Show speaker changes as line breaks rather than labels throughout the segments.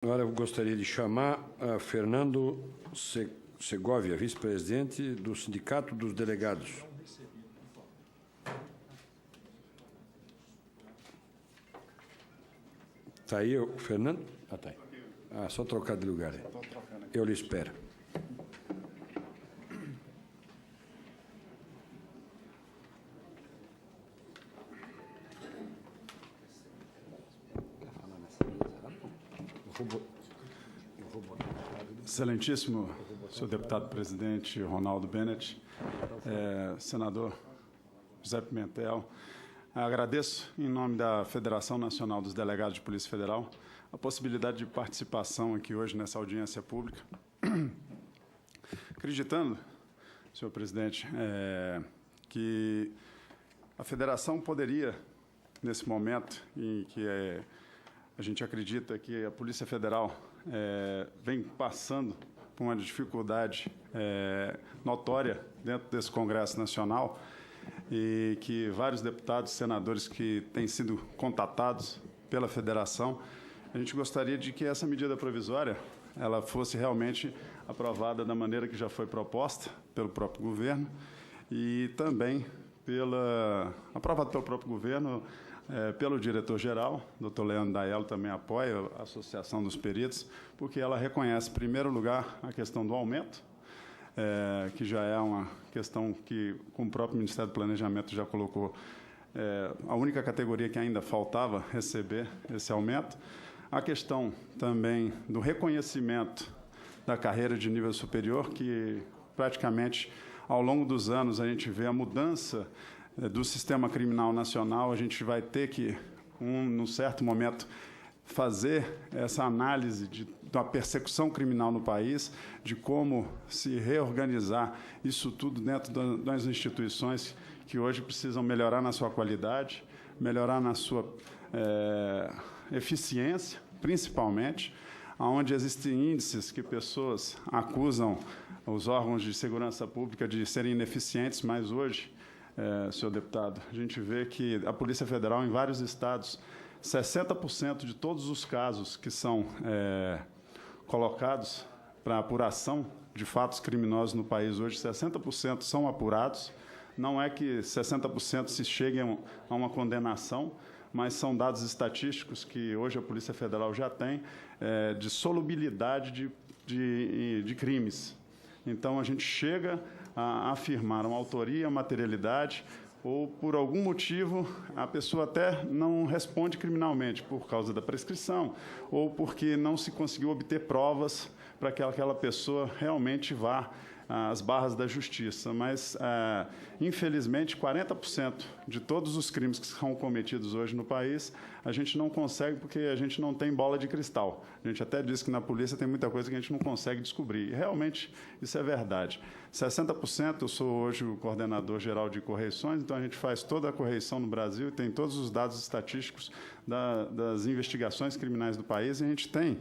Agora eu gostaria de chamar a Fernando Segovia, vice-presidente do Sindicato dos Delegados. Está aí o Fernando? Ah, está aí. Ah, só trocar de lugar. Eu lhe espero.
Excelentíssimo senhor deputado-presidente Ronaldo Bennett, senador José Pimentel, agradeço, em nome da Federação Nacional dos Delegados de Polícia Federal, a possibilidade de participação aqui hoje nessa audiência pública, acreditando, senhor presidente, que a Federação poderia, nesse momento em que a gente acredita que a Polícia Federal vem passando por uma dificuldade notória dentro desse Congresso Nacional e que vários deputados e senadores que têm sido contatados pela Federação, a gente gostaria de que essa medida provisória ela fosse realmente aprovada da maneira que já foi proposta pelo próprio governo e também aprovada pelo próprio governo, pelo diretor-geral, doutor Leandro Daello, também apoia a Associação dos Peritos, porque ela reconhece, em primeiro lugar, a questão do aumento, que já é uma questão que, como o próprio Ministério do Planejamento já colocou, a única categoria que ainda faltava receber esse aumento. A questão também do reconhecimento da carreira de nível superior, que praticamente, ao longo dos anos, a gente vê a mudança do sistema criminal nacional, a gente vai ter que, num certo momento, fazer essa análise da persecução criminal no país, de como se reorganizar isso tudo dentro das instituições que hoje precisam melhorar na sua qualidade, melhorar na sua eficiência, principalmente, onde existem índices que pessoas acusam os órgãos de segurança pública de serem ineficientes, mas hoje, senhor deputado, a gente vê que a Polícia Federal, em vários estados, 60% de todos os casos que são colocados para apuração de fatos criminosos no país hoje, 60% são apurados. Não é que 60% se cheguem a uma condenação, mas são dados estatísticos que hoje a Polícia Federal já tem de solubilidade de crimes. Então, a gente chega a afirmar uma autoria, materialidade, ou, por algum motivo, a pessoa até não responde criminalmente por causa da prescrição ou porque não se conseguiu obter provas para que aquela pessoa realmente vá às barras da justiça. Mas, infelizmente, 40% de todos os crimes que são cometidos hoje no país, a gente não consegue porque a gente não tem bola de cristal. A gente até diz que na polícia tem muita coisa que a gente não consegue descobrir. E, realmente, isso é verdade. 60%, eu sou hoje o coordenador geral de correições, então a gente faz toda a correição no Brasil e tem todos os dados estatísticos das investigações criminais do país, e a gente tem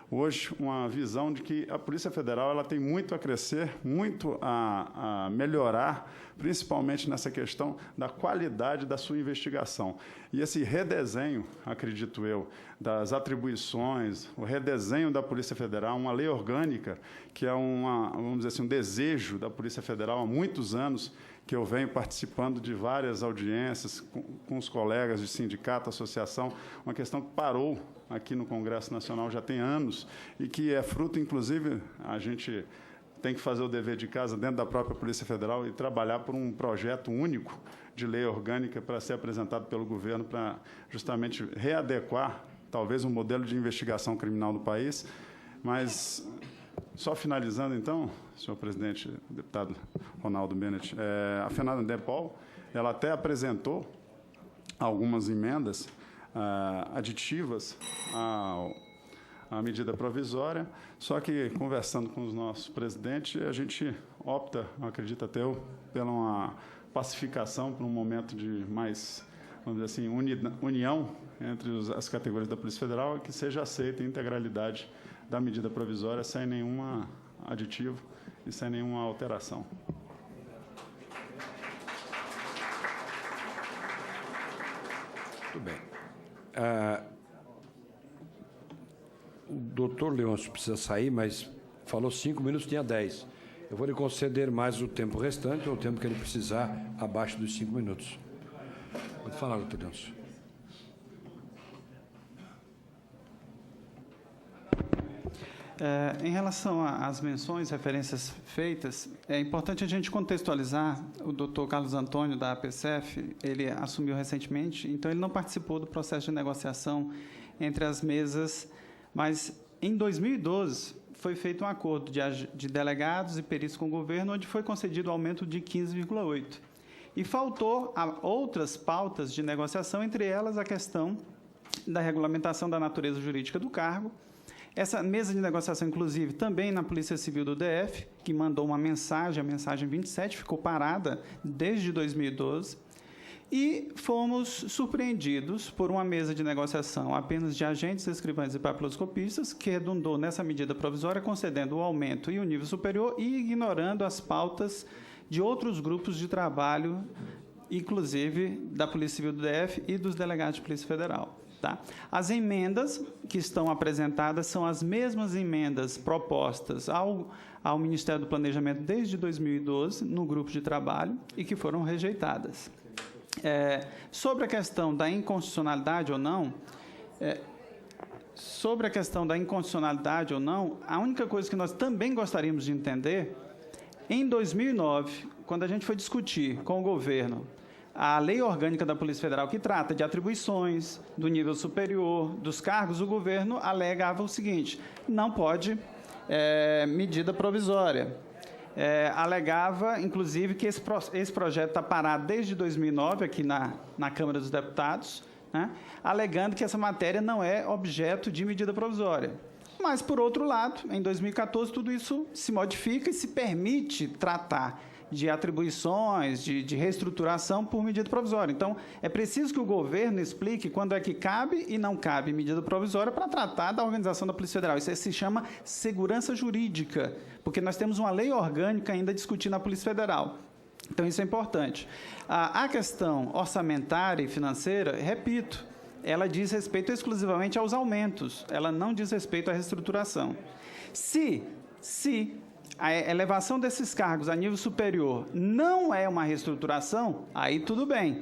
hoje uma visão de que a Polícia Federal ela tem muito a crescer, muito a melhorar, principalmente nessa questão da qualidade da sua investigação. E esse redesenho, acredito eu, das atribuições, o redesenho da Polícia Federal, uma lei orgânica, que é vamos dizer assim, um desejo da Polícia Federal há muitos anos, que eu venho participando de várias audiências com os colegas de sindicato, associação, uma questão que parou aqui no Congresso Nacional já tem anos e que é fruto, inclusive, a gente tem que fazer o dever de casa dentro da própria Polícia Federal e trabalhar por um projeto único de lei orgânica para ser apresentado pelo governo para justamente readequar, talvez, um modelo de investigação criminal no país. Mas, só finalizando, então, senhor presidente, deputado Ronaldo Bennett, a Fernanda Depol, ela até apresentou algumas emendas aditivas à medida provisória, só que, conversando com os nossos presidentes, a gente opta, acredito até eu, pela uma pacificação, por um momento de mais, vamos dizer assim, união entre as categorias da Polícia Federal, que seja aceita a integralidade da medida provisória sem nenhum aditivo e sem nenhuma alteração.
Muito bem. O doutor Leôncio precisa sair, mas falou 5 minutos, tinha 10. Eu vou lhe conceder mais o tempo restante, ou o tempo que ele precisar, abaixo dos 5 minutos. Pode falar, doutor Leôncio.
Em relação às menções, referências feitas, é importante a gente contextualizar. O doutor Carlos Antônio, da APCF, ele assumiu recentemente, então ele não participou do processo de negociação entre as mesas, mas em 2012 foi feito um acordo de delegados e peritos com o governo, onde foi concedido um aumento de 15,8%. E faltou outras pautas de negociação, entre elas a questão da regulamentação da natureza jurídica do cargo. Essa mesa de negociação, inclusive, também na Polícia Civil do DF, que mandou uma mensagem, a mensagem 27, ficou parada desde 2012, e fomos surpreendidos por uma mesa de negociação apenas de agentes, escrivães e papiloscopistas, que redundou nessa medida provisória, concedendo o aumento e o nível superior e ignorando as pautas de outros grupos de trabalho, inclusive da Polícia Civil do DF e dos delegados de Polícia Federal. Tá? As emendas que estão apresentadas são as mesmas emendas propostas ao Ministério do Planejamento desde 2012, no grupo de trabalho, e que foram rejeitadas. Sobre a questão da inconstitucionalidade ou não, a única coisa que nós também gostaríamos de entender, em 2009, quando a gente foi discutir com o governo a Lei Orgânica da Polícia Federal, que trata de atribuições do nível superior, dos cargos, o governo alegava o seguinte: não pode medida provisória. Alegava, inclusive, que esse projeto está parado desde 2009, aqui na Câmara dos Deputados, né, alegando que essa matéria não é objeto de medida provisória. Mas, por outro lado, em 2014, tudo isso se modifica e se permite tratar de atribuições, de reestruturação por medida provisória. Então, é preciso que o governo explique quando é que cabe e não cabe medida provisória para tratar da organização da Polícia Federal. Isso se chama segurança jurídica, porque nós temos uma lei orgânica ainda discutindo na Polícia Federal. Então, isso é importante. A questão orçamentária e financeira, repito, ela diz respeito exclusivamente aos aumentos, ela não diz respeito à reestruturação. Se a elevação desses cargos a nível superior não é uma reestruturação, aí tudo bem.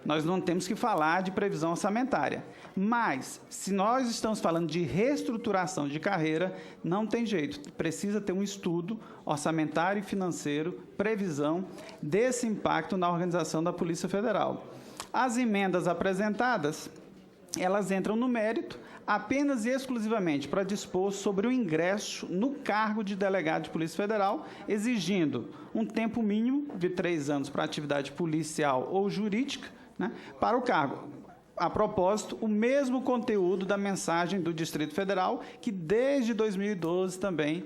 Nós não temos que falar de previsão orçamentária. Mas, se nós estamos falando de reestruturação de carreira, não tem jeito. Precisa ter um estudo orçamentário e financeiro, previsão desse impacto na organização da Polícia Federal. As emendas apresentadas, elas entram no mérito apenas e exclusivamente para dispor sobre o ingresso no cargo de delegado de Polícia Federal, exigindo um tempo mínimo de 3 anos para atividade policial ou jurídica, né, para o cargo. A propósito, o mesmo conteúdo da mensagem do Distrito Federal, que desde 2012 também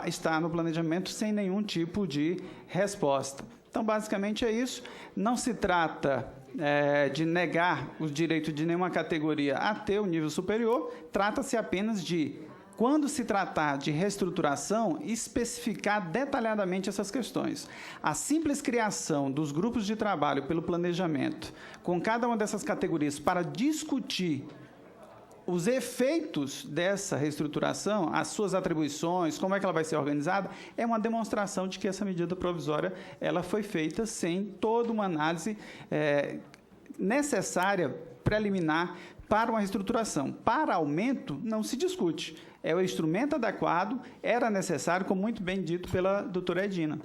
está no planejamento sem nenhum tipo de resposta. Então, basicamente é isso. Não se trata de negar o direito de nenhuma categoria a ter o nível superior, trata-se apenas de, quando se tratar de reestruturação, especificar detalhadamente essas questões. A simples criação dos grupos de trabalho pelo planejamento, com cada uma dessas categorias, para discutir os efeitos dessa reestruturação, as suas atribuições, como é que ela vai ser organizada, é uma demonstração de que essa medida provisória ela foi feita sem toda uma análise necessária, preliminar, para uma reestruturação. Para aumento, não se discute. É o instrumento adequado, era necessário, como muito bem dito pela doutora Edina.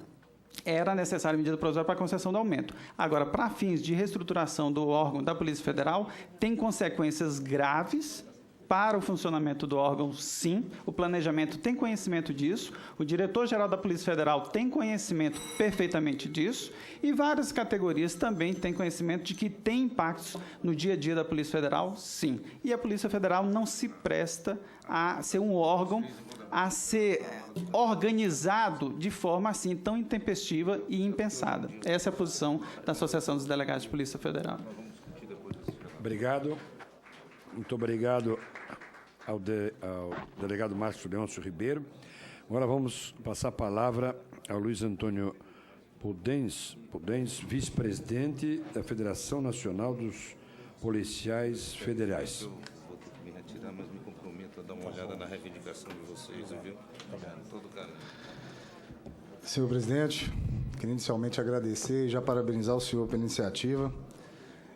Era necessária medida provisória para a concessão do aumento. Agora, para fins de reestruturação do órgão da Polícia Federal, tem consequências graves para o funcionamento do órgão, sim. O planejamento tem conhecimento disso, o diretor-geral da Polícia Federal tem conhecimento perfeitamente disso, e várias categorias também têm conhecimento de que tem impactos no dia a dia da Polícia Federal, sim. E a Polícia Federal não se presta a ser um órgão a ser organizado de forma assim tão intempestiva e impensada. Essa é a posição da Associação dos Delegados de Polícia Federal.
Obrigado. Muito obrigado ao delegado Márcio Leôncio Ribeiro. Agora vamos passar a palavra ao Luiz Antônio Pudens, vice-presidente da Federação Nacional dos Policiais Federais.
Eu vou ter que me retirar, mas me comprometo a dar uma uma olhada na reivindicação de vocês, viu? Todo carinho.
Senhor presidente, queria inicialmente agradecer e já parabenizar o senhor pela iniciativa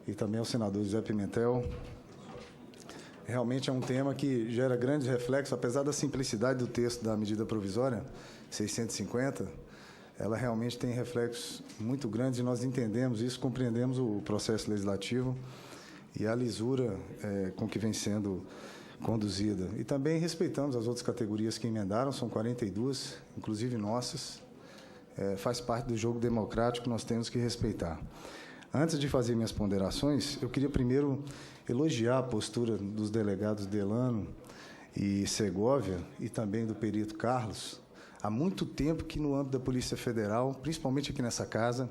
e também ao senador José Pimentel. Realmente é um tema que gera grandes reflexos, apesar da simplicidade do texto da medida provisória 650, ela realmente tem reflexos muito grandes e nós entendemos isso, compreendemos o processo legislativo e a lisura com que vem sendo conduzida. E também respeitamos as outras categorias que emendaram, são 42, inclusive nossas. Faz parte do jogo democrático, nós temos que respeitar. Antes de fazer minhas ponderações, eu queria primeiro elogiar a postura dos delegados Delano e Segovia e também do perito Carlos. Há muito tempo que no âmbito da Polícia Federal, principalmente aqui nessa casa,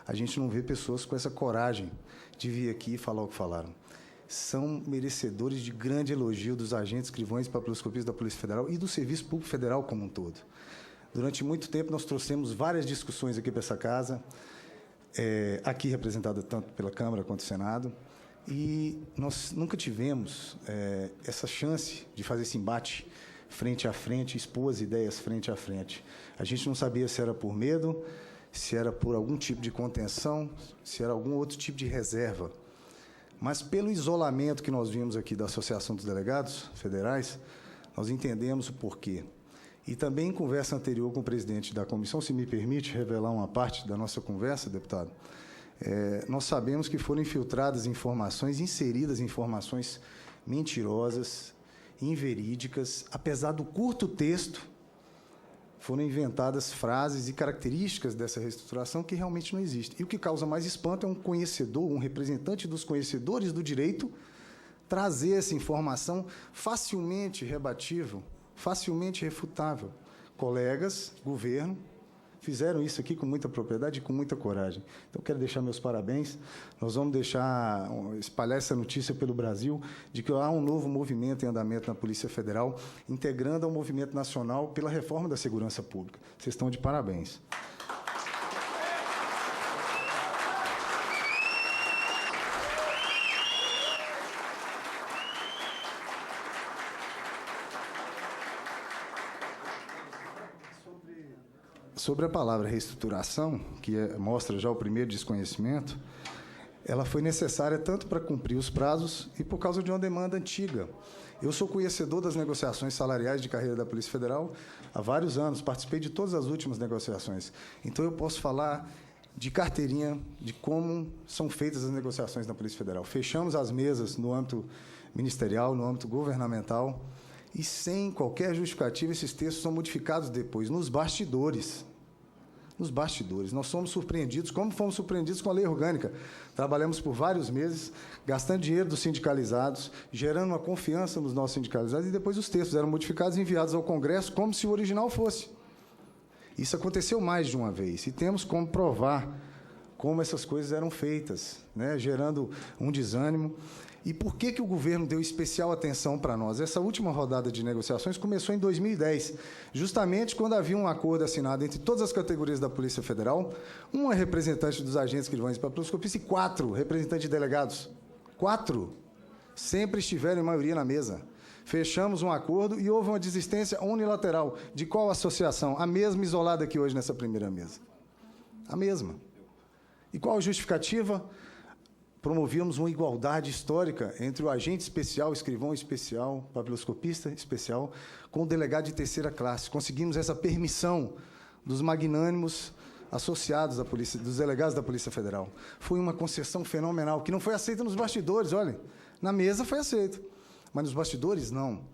a gente não vê pessoas com essa coragem de vir aqui e falar o que falaram. São merecedores de grande elogio dos agentes escrivões e papiloscopistas da Polícia Federal e do Serviço Público Federal como um todo. Durante muito tempo, nós trouxemos várias discussões aqui para essa casa, aqui representada tanto pela Câmara quanto o Senado, e nós nunca tivemos essa chance de fazer esse embate frente a frente, expor as ideias frente a frente. A gente não sabia se era por medo, se era por algum tipo de contenção, se era algum outro tipo de reserva. Mas, pelo isolamento que nós vimos aqui da Associação dos Delegados Federais, nós entendemos o porquê. E também, em conversa anterior com o presidente da comissão, se me permite revelar uma parte da nossa conversa, deputado, nós sabemos que foram infiltradas informações, inseridas informações mentirosas, inverídicas, apesar do curto texto, foram inventadas frases e características dessa reestruturação que realmente não existem. E o que causa mais espanto é um conhecedor, um representante dos conhecedores do direito, trazer essa informação facilmente rebatível, facilmente refutável. Colegas, governo, fizeram isso aqui com muita propriedade e com muita coragem. Então, quero deixar meus parabéns. Nós vamos espalhar essa notícia pelo Brasil de que há um novo movimento em andamento na Polícia Federal, integrando ao movimento nacional pela reforma da segurança pública. Vocês estão de parabéns. Sobre a palavra reestruturação, que mostra já o primeiro desconhecimento, ela foi necessária tanto para cumprir os prazos e por causa de uma demanda antiga. Eu sou conhecedor das negociações salariais de carreira da Polícia Federal há vários anos, participei de todas as últimas negociações. Então, eu posso falar de carteirinha de como são feitas as negociações na Polícia Federal. Fechamos as mesas no âmbito ministerial, no âmbito governamental, e sem qualquer justificativa, esses textos são modificados depois, nos bastidores. Nos bastidores. Nós somos surpreendidos, como fomos surpreendidos com a lei orgânica. Trabalhamos por vários meses, gastando dinheiro dos sindicalizados, gerando uma confiança nos nossos sindicalizados, e depois os textos eram modificados e enviados ao Congresso como se o original fosse. Isso aconteceu mais de uma vez, e temos como provar como essas coisas eram feitas, né, gerando um desânimo. E por que o governo deu especial atenção para nós? Essa última rodada de negociações começou em 2010, justamente quando havia um acordo assinado entre todas as categorias da Polícia Federal, uma representante dos agentes escrivães e papiloscopistas e 4 representantes de delegados. 4 sempre estiveram em maioria na mesa. Fechamos um acordo e houve uma desistência unilateral. De qual associação? A mesma isolada aqui hoje nessa primeira mesa. A mesma. E qual a justificativa? Promovíamos uma igualdade histórica entre o agente especial, escrivão especial, papiloscopista especial, com o delegado de terceira classe. Conseguimos essa permissão dos magnânimos associados à polícia, dos delegados da Polícia Federal. Foi uma concessão fenomenal, que não foi aceita nos bastidores, olhem. Na mesa foi aceito, mas nos bastidores, não.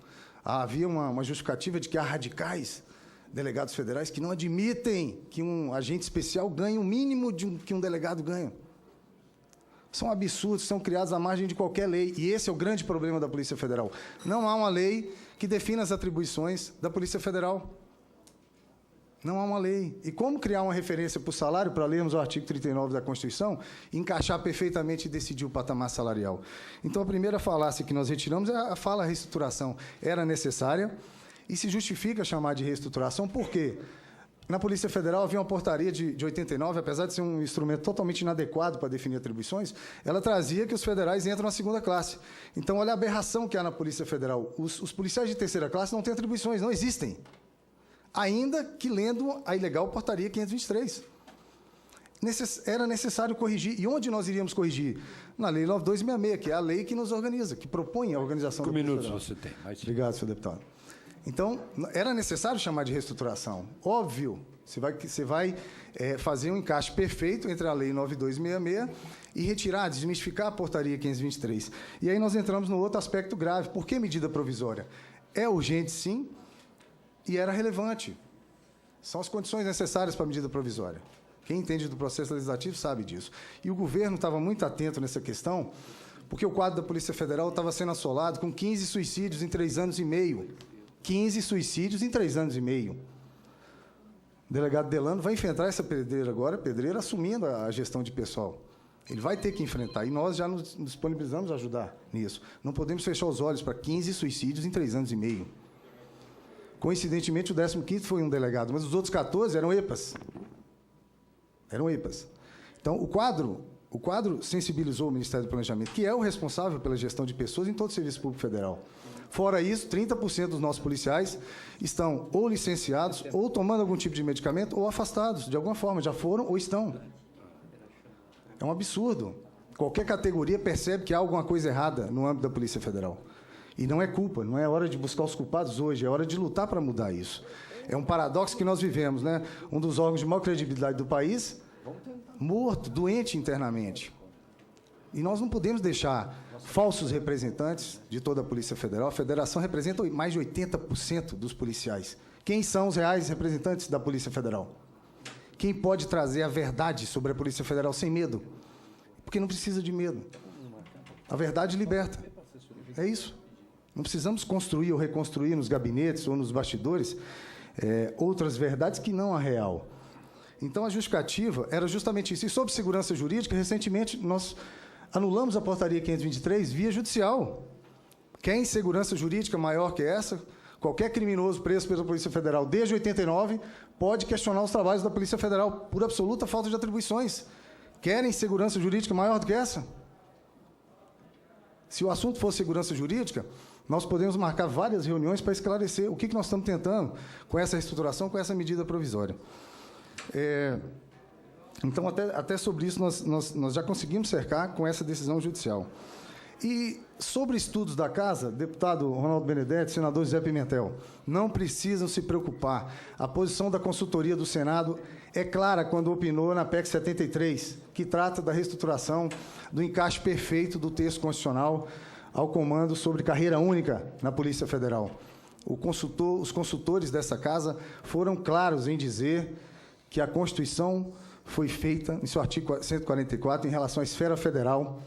Havia uma justificativa de que há radicais, delegados federais, que não admitem que um agente especial ganhe o mínimo que um delegado ganha. São absurdos, são criados à margem de qualquer lei. E esse é o grande problema da Polícia Federal. Não há uma lei que defina as atribuições da Polícia Federal. Não há uma lei. E como criar uma referência para o salário, para lermos o artigo 39 da Constituição, encaixar perfeitamente e decidir o patamar salarial? Então, a primeira falácia que nós retiramos é a fala reestruturação. Era necessária e se justifica chamar de reestruturação, por quê? Na Polícia Federal havia uma portaria de 89, apesar de ser um instrumento totalmente inadequado para definir atribuições, ela trazia que os federais entram na segunda classe. Então, olha a aberração que há na Polícia Federal. Os policiais de terceira classe não têm atribuições, não existem. Ainda que lendo a ilegal portaria 523. Era necessário corrigir. E onde nós iríamos corrigir? Na Lei 9266, que é a lei que nos organiza, que propõe a organização da Polícia Federal.
5 minutos você tem. Mais 5.
Obrigado, senhor deputado. Então, era necessário chamar de reestruturação. Óbvio, você vai fazer um encaixe perfeito entre a Lei 9266 e retirar, desmistificar a portaria 523. E aí nós entramos no outro aspecto grave. Por que medida provisória? É urgente, sim, e era relevante. São as condições necessárias para a medida provisória. Quem entende do processo legislativo sabe disso. E o governo estava muito atento nessa questão, porque o quadro da Polícia Federal estava sendo assolado com 15 suicídios em 3 anos e meio. 15 suicídios em 3 anos e meio. O delegado Delano vai enfrentar essa pedreira assumindo a gestão de pessoal. Ele vai ter que enfrentar, e nós já nos disponibilizamos a ajudar nisso. Não podemos fechar os olhos para 15 suicídios em 3 anos e meio. Coincidentemente, o 15º foi um delegado, mas os outros 14 eram EPAs. Eram EPAs. Então, o quadro sensibilizou o Ministério do Planejamento, que é o responsável pela gestão de pessoas em todo o Serviço Público Federal. Fora isso, 30% dos nossos policiais estão ou licenciados, ou tomando algum tipo de medicamento, ou afastados, de alguma forma, já foram ou estão. É um absurdo. Qualquer categoria percebe que há alguma coisa errada no âmbito da Polícia Federal. E não é culpa, não é hora de buscar os culpados hoje, é hora de lutar para mudar isso. É um paradoxo que nós vivemos, né? Um dos órgãos de maior credibilidade do país, morto, doente internamente. E nós não podemos deixar falsos representantes de toda a Polícia Federal. A Federação representa mais de 80% dos policiais. Quem são os reais representantes da Polícia Federal? Quem pode trazer a verdade sobre a Polícia Federal sem medo? Porque não precisa de medo. A verdade liberta. É isso. Não precisamos construir ou reconstruir nos gabinetes ou nos bastidores outras verdades que não a real. Então, a justificativa era justamente isso. E sobre segurança jurídica, recentemente, nós anulamos a portaria 523 via judicial. Quer insegurança jurídica maior que essa? Qualquer criminoso preso pela Polícia Federal desde 89 pode questionar os trabalhos da Polícia Federal por absoluta falta de atribuições. Querem segurança jurídica maior do que essa? Se o assunto for segurança jurídica, nós podemos marcar várias reuniões para esclarecer o que nós estamos tentando com essa reestruturação, com essa medida provisória. Então, até sobre isso, nós já conseguimos cercar com essa decisão judicial. E sobre estudos da Casa, deputado Ronaldo Benedetti, senador José Pimentel, não precisam se preocupar. A posição da consultoria do Senado é clara quando opinou na PEC 73, que trata da reestruturação do encaixe perfeito do texto constitucional ao comando sobre carreira única na Polícia Federal. Os consultores dessa Casa foram claros em dizer que a Constituição foi feita, em seu artigo 144, em relação à esfera federal,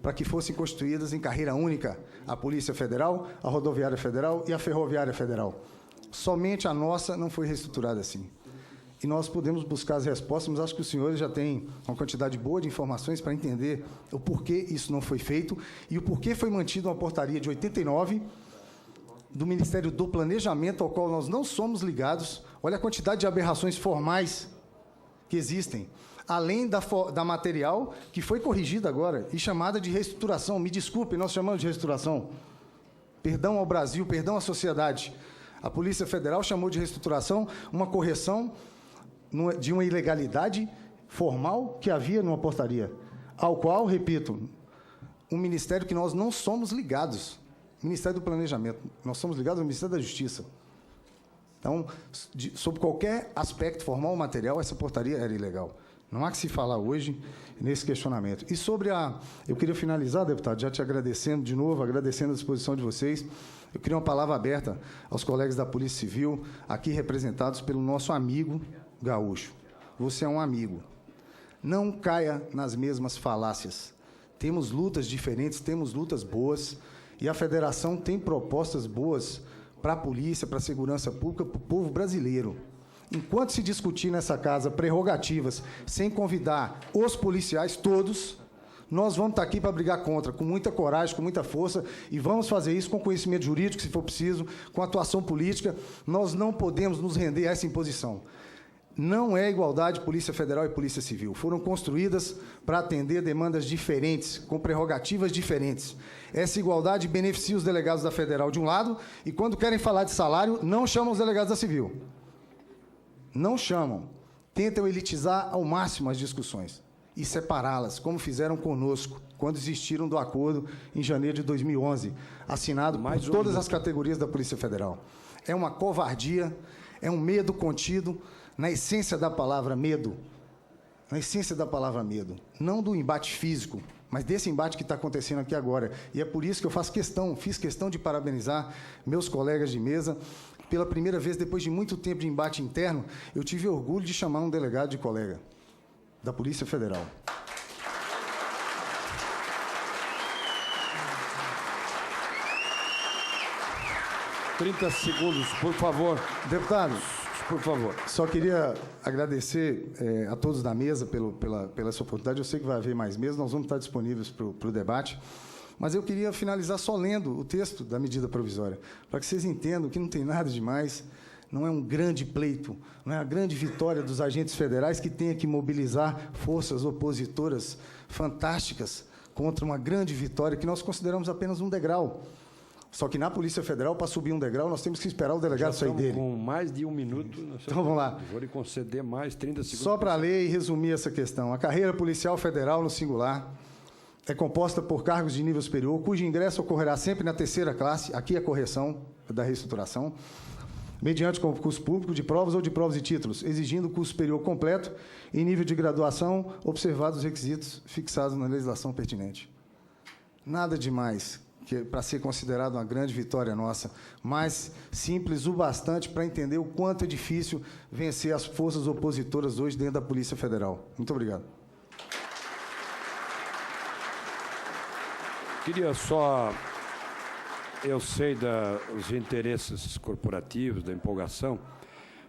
para que fossem constituídas em carreira única a Polícia Federal, a Rodoviária Federal e a Ferroviária Federal. Somente a nossa não foi reestruturada assim. E nós podemos buscar as respostas, mas acho que os senhores já têm uma quantidade boa de informações para entender o porquê isso não foi feito e o porquê foi mantida uma portaria de 89 do Ministério do Planejamento, ao qual nós não somos ligados. Olha a quantidade de aberrações formais que existem, além da material, que foi corrigida agora e chamada de reestruturação. Me desculpe, nós chamamos de reestruturação. Perdão ao Brasil, perdão à sociedade. A Polícia Federal chamou de reestruturação uma correção de uma ilegalidade formal que havia numa portaria, ao qual, repito, um ministério que nós não somos ligados, Ministério do Planejamento, nós somos ligados ao Ministério da Justiça. Então, sob qualquer aspecto formal ou material, essa portaria era ilegal. Não há que se falar hoje nesse questionamento. E sobre eu queria finalizar, deputado, já te agradecendo de novo, agradecendo a disposição de vocês. Eu queria uma palavra aberta aos colegas da Polícia Civil, aqui representados pelo nosso amigo gaúcho. Você é um amigo. Não caia nas mesmas falácias. Temos lutas diferentes, temos lutas boas, e a Federação tem propostas boas para a polícia, para a segurança pública, para o povo brasileiro. Enquanto se discutir nessa casa prerrogativas, sem convidar os policiais todos, nós vamos estar aqui para brigar contra, com muita coragem, com muita força, e vamos fazer isso com conhecimento jurídico, se for preciso, com atuação política. Nós não podemos nos render a essa imposição. Não é igualdade Polícia Federal e Polícia Civil. Foram construídas para atender demandas diferentes, com prerrogativas diferentes. Essa igualdade beneficia os delegados da Federal de um lado, e quando querem falar de salário, não chamam os delegados da Civil. Não chamam. Tentam elitizar ao máximo as discussões e separá-las, como fizeram conosco, quando desistiram do acordo em janeiro de 2011, assinado por todas as categorias da Polícia Federal. É uma covardia, é um medo contido, na essência da palavra medo, na essência da palavra medo, não do embate físico, mas desse embate que está acontecendo aqui agora. E é por isso que eu fiz questão de parabenizar meus colegas de mesa. Pela primeira vez, depois de muito tempo de embate interno, eu tive orgulho de chamar um delegado de colega da Polícia Federal.
Trinta segundos, por favor.
Deputados,
Por favor.
só queria agradecer a todos da mesa pela essa oportunidade. Eu sei que vai haver mais mesas, nós vamos estar disponíveis para o debate. Mas eu queria finalizar só lendo o texto da medida provisória, para que vocês entendam que não tem nada de mais, não é um grande pleito, não é a grande vitória dos agentes federais que tenha que mobilizar forças opositoras fantásticas contra uma grande vitória que nós consideramos apenas um degrau. Só que na Polícia Federal, para subir um degrau, nós temos que esperar o delegado sair dele.
Com mais de 1 minuto.
Então, vamos lá.
Vou lhe conceder mais 30 segundos.
Só para ler e resumir essa questão. A carreira policial federal, no singular, é composta por cargos de nível superior, cujo ingresso ocorrerá sempre na 3ª classe, aqui a correção da reestruturação, mediante concurso público de provas ou de provas e títulos, exigindo curso superior completo em nível de graduação, observados os requisitos fixados na legislação pertinente. Nada demais para ser considerado uma grande vitória nossa, mas simples o bastante para entender o quanto é difícil vencer as forças opositoras hoje dentro da Polícia Federal. Muito obrigado.
Queria só... Eu sei dos interesses corporativos, da empolgação,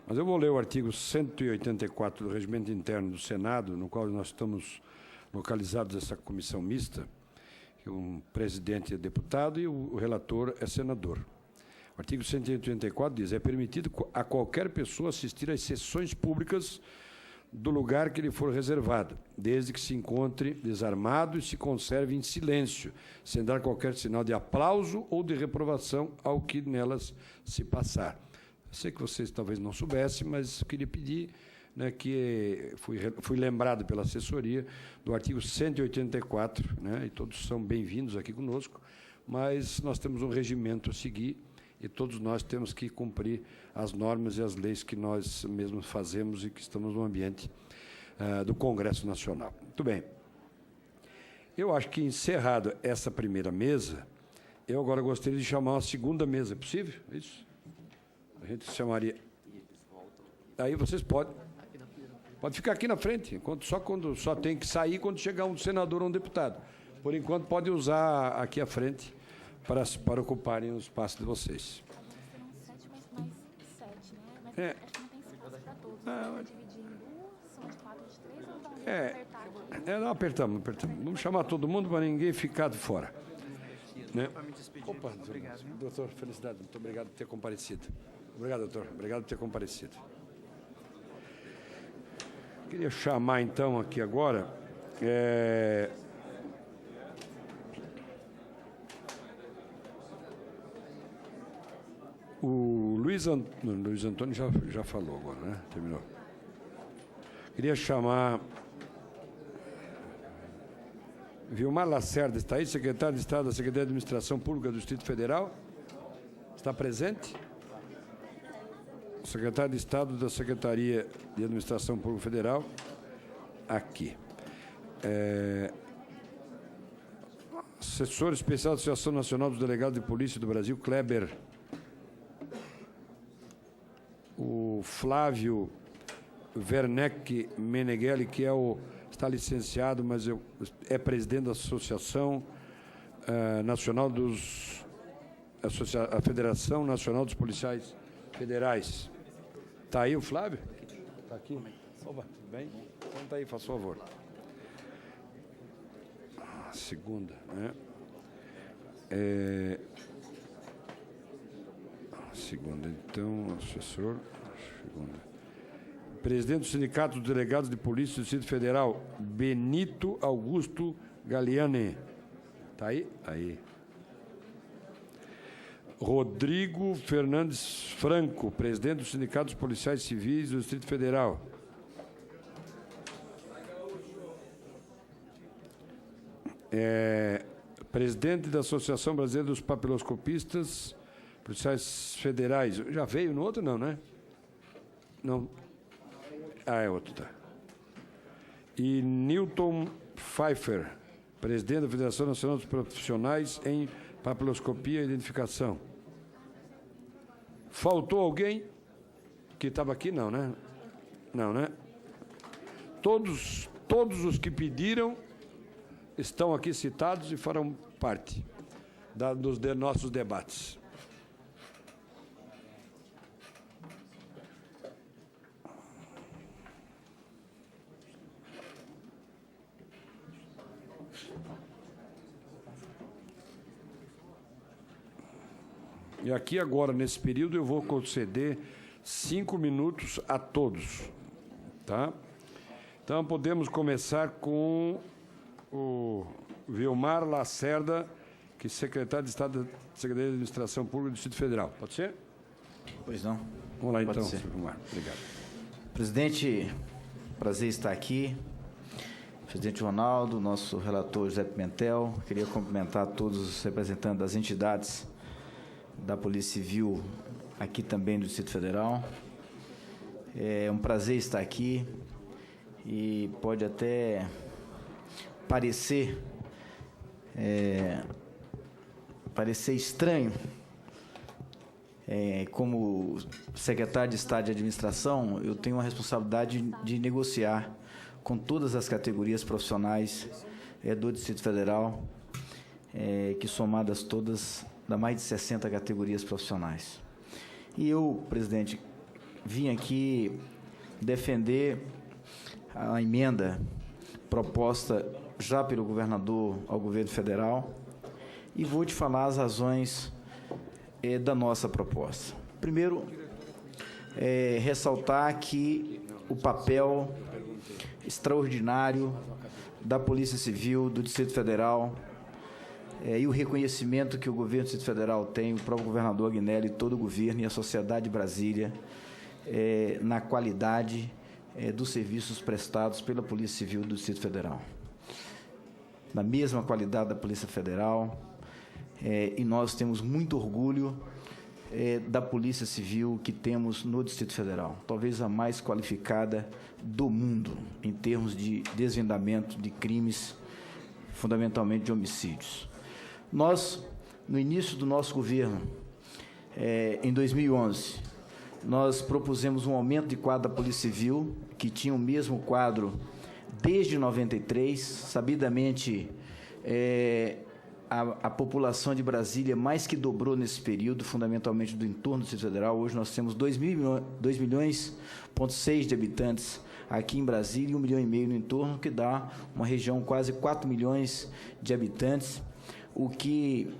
mas eu vou ler o artigo 184 do Regimento Interno do Senado, no qual nós estamos localizados essa comissão mista, que um presidente é deputado e o relator é senador. O artigo 184 diz: é permitido a qualquer pessoa assistir às sessões públicas do lugar que lhe for reservado, desde que se encontre desarmado e se conserve em silêncio, sem dar qualquer sinal de aplauso ou de reprovação ao que nelas se passar. Eu sei que vocês talvez não soubessem, mas queria pedir, né, que fui lembrado pela assessoria do artigo 184, né, e todos são bem-vindos aqui conosco, mas nós temos um regimento a seguir e todos nós temos que cumprir as normas e as leis que nós mesmos fazemos e que estamos no ambiente do Congresso Nacional. Muito bem. Eu acho que, encerrado essa primeira mesa, eu agora gostaria de chamar uma segunda mesa. É possível? Isso? A gente chamaria... Aí vocês podem... Pode ficar aqui na frente, só tem que sair quando chegar um senador ou um deputado. Por enquanto, pode usar aqui à frente para ocuparem o espaço de vocês.
Serão 7 mais 7, né? Mas
É.
acho que não tem espaço para todos. Vai dividir em 2, são de 4 de 3 ou dá um apertar aqui?
Não, apertamos. Vamos chamar todo mundo para ninguém ficar de fora. Né? Opa, doutor, felicidade. Muito obrigado por ter comparecido. Obrigado, doutor. Obrigado por ter comparecido. Queria chamar, então, aqui agora... O Luiz Antônio já falou agora, né? Terminou. Queria chamar... Vilmar Lacerda está aí, secretário de Estado da Secretaria de Administração Pública do Distrito Federal. Está presente? O secretário de Estado da Secretaria de Administração Pública Federal, aqui. Assessor especial da Associação Nacional dos Delegados de Polícia do Brasil, Kleber. O Flávio Werneck Meneghelli, que está licenciado, mas é presidente da Associação Nacional a Federação Nacional dos Policiais Federais. Está aí o Flávio? Está aqui. Opa, tudo bem? Então está aí, faz favor. A segunda, né? A segunda, então, assessor. Segunda. Presidente do Sindicato dos Delegados de Polícia do Distrito Federal, Benito Augusto Galiani. Está aí? Aí. Rodrigo Fernandes Franco, presidente do Sindicato dos Policiais Civis do Distrito Federal. Presidente da Associação Brasileira dos Papiloscopistas Policiais Federais. Já veio no outro, não, né? Não. É outro, tá. E Newton Pfeiffer, presidente da Federação Nacional dos Profissionais em Papiloscopia e Identificação. Faltou alguém que estava aqui? Não, né? Não, né? Todos os que pediram estão aqui citados e farão parte dos nossos debates. E aqui agora, nesse período, eu vou conceder 5 minutos a todos. Tá? Então, podemos começar com o Vilmar Lacerda, que é secretário de Estado da Secretaria de Administração Pública do Distrito Federal. Pode ser?
Pois não.
Vamos lá,
Pode
então,
ser.
Vilmar. Obrigado.
Presidente, prazer estar aqui. Presidente Ronaldo, nosso relator José Pimentel. Queria cumprimentar todos os representantes das entidades da Polícia Civil aqui também do Distrito Federal. É um prazer estar aqui e pode até parecer estranho, como secretário de Estado de Administração, eu tenho a responsabilidade de negociar com todas as categorias profissionais do Distrito Federal, que somadas todas dá mais de 60 categorias profissionais. E eu, presidente, vim aqui defender a emenda proposta já pelo governador ao governo federal e vou te falar as razões da nossa proposta. Primeiro, ressaltar que o papel extraordinário da Polícia Civil do Distrito Federal e o reconhecimento que o governo do Distrito Federal tem, o próprio governador Agnello e todo o governo e a sociedade de Brasília, na qualidade dos serviços prestados pela Polícia Civil do Distrito Federal. Na mesma qualidade da Polícia Federal, e nós temos muito orgulho da Polícia Civil que temos no Distrito Federal, talvez a mais qualificada do mundo em termos de desvendamento de crimes, fundamentalmente de homicídios. Nós, no início do nosso governo, em 2011, nós propusemos um aumento de quadro da Polícia Civil, que tinha o mesmo quadro desde 93, sabidamente a população de Brasília mais que dobrou nesse período, fundamentalmente do entorno do Distrito Federal. Hoje nós temos 2,6 milhões de habitantes aqui em Brasília e 1,5 milhão no entorno, que dá uma região quase 4 milhões de habitantes, o que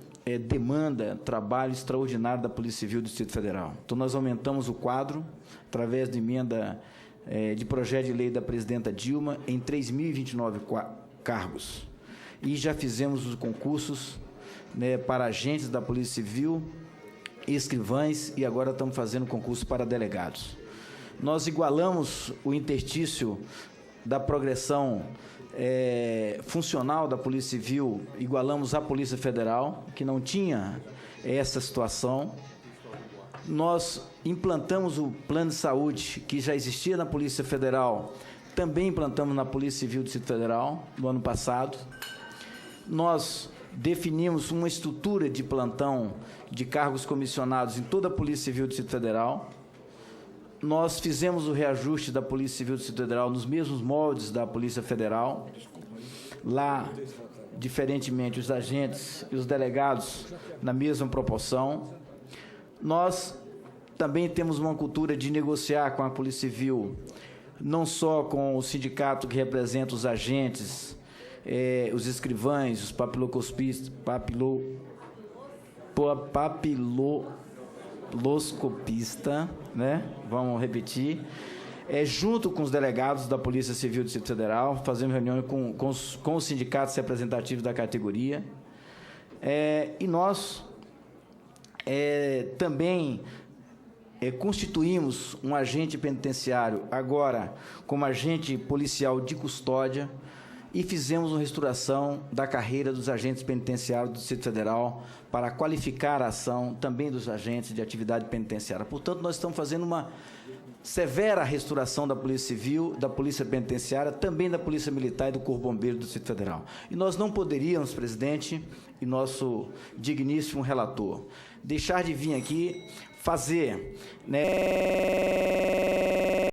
demanda trabalho extraordinário da Polícia Civil do Distrito Federal. Então, nós aumentamos o quadro, através de emenda de projeto de lei da presidenta Dilma, em 3.029 cargos. E já fizemos os concursos para agentes da Polícia Civil, escrivães, e agora estamos fazendo concurso para delegados. Nós igualamos o interstício da progressão funcional da Polícia Civil, igualamos a Polícia Federal, que não tinha essa situação. Nós implantamos o plano de saúde, que já existia na Polícia Federal, também implantamos na Polícia Civil do Distrito Federal, no ano passado. Nós definimos uma estrutura de plantão de cargos comissionados em toda a Polícia Civil do Distrito Federal. Nós fizemos o reajuste da Polícia Civil do Distrito Federal nos mesmos moldes da Polícia Federal. Lá, diferentemente, os agentes e os delegados na mesma proporção. Nós também temos uma cultura de negociar com a Polícia Civil, não só com o sindicato que representa os agentes os escrivães, os papiloscopistas, né? Vamos repetir. Junto com os delegados da Polícia Civil do Distrito Federal, fazemos reunião com os sindicatos representativos da categoria. E nós também constituímos um agente penitenciário, agora como agente policial de custódia, e fizemos uma restauração da carreira dos agentes penitenciários do Distrito Federal para qualificar a ação também dos agentes de atividade penitenciária. Portanto, nós estamos fazendo uma severa restauração da Polícia Civil, da Polícia Penitenciária, também da Polícia Militar e do Corpo Bombeiro do Distrito Federal. E nós não poderíamos, presidente, e nosso digníssimo relator, deixar de vir aqui fazer, né,